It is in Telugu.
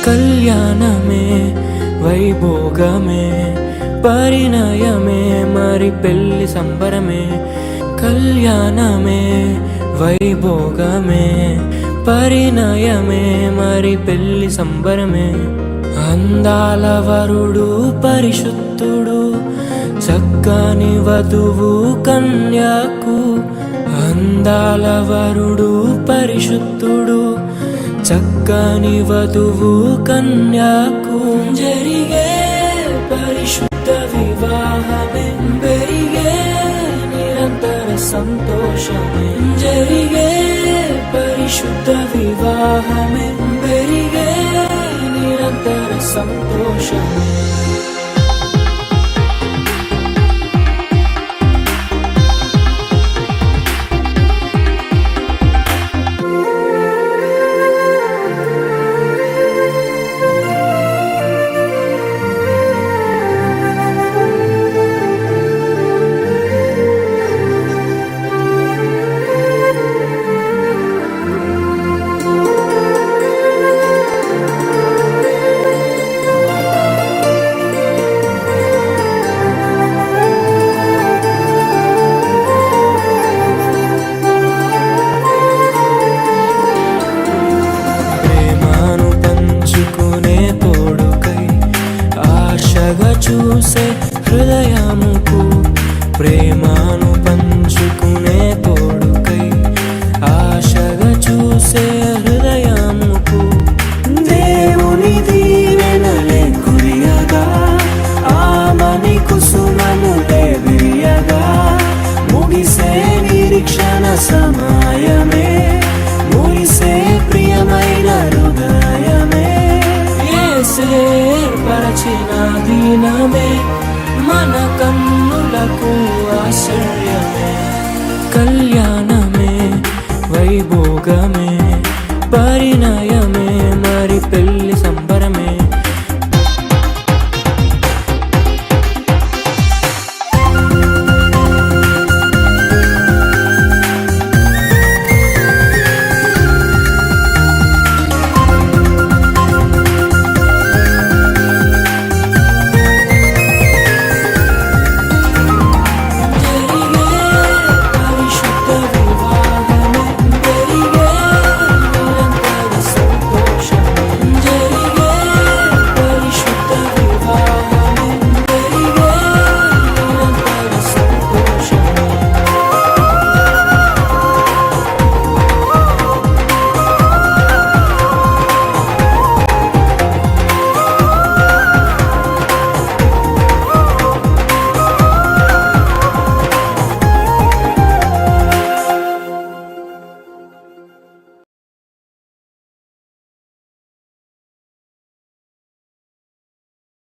కళ్యాణమే వైభోగమే పరిణయమే మరి పెళ్లి సంబరమే. కళ్యాణమే వైభోగమే పరిణయమే మరి పెళ్లి సంబరమే. అందాల వరుడు పరిశుద్ధుడు చక్కని వధువు కన్యాకు. అందాల వరుడు పరిశుద్ధుడు చక్కని వధువు కన్యాకు. జరిగే పరిశుద్ధ వివాహమే పెరిగే నిరంతర సంతోషమే. జరిగే పరిశుద్ధ వివాహమే పెరిగే నిరంతర సంతోషమే. చూసే హృదయముకు ప్రేమను పంచుకునే తోడుకై ఆశగా చూసే హృదయముకు. దేవుని దీవెనలే కురియగా ఆమని కుసుమనులే విరియగా ముగిసే నిరీక్షణ సమయమే ముగిసే ప్రియమైన హృదయమే. ఏర్పరచిన దినమే మన కన్నులకు ఆశ్చర్యమే. కళ్యాణమే వైభోగమే పరిణయ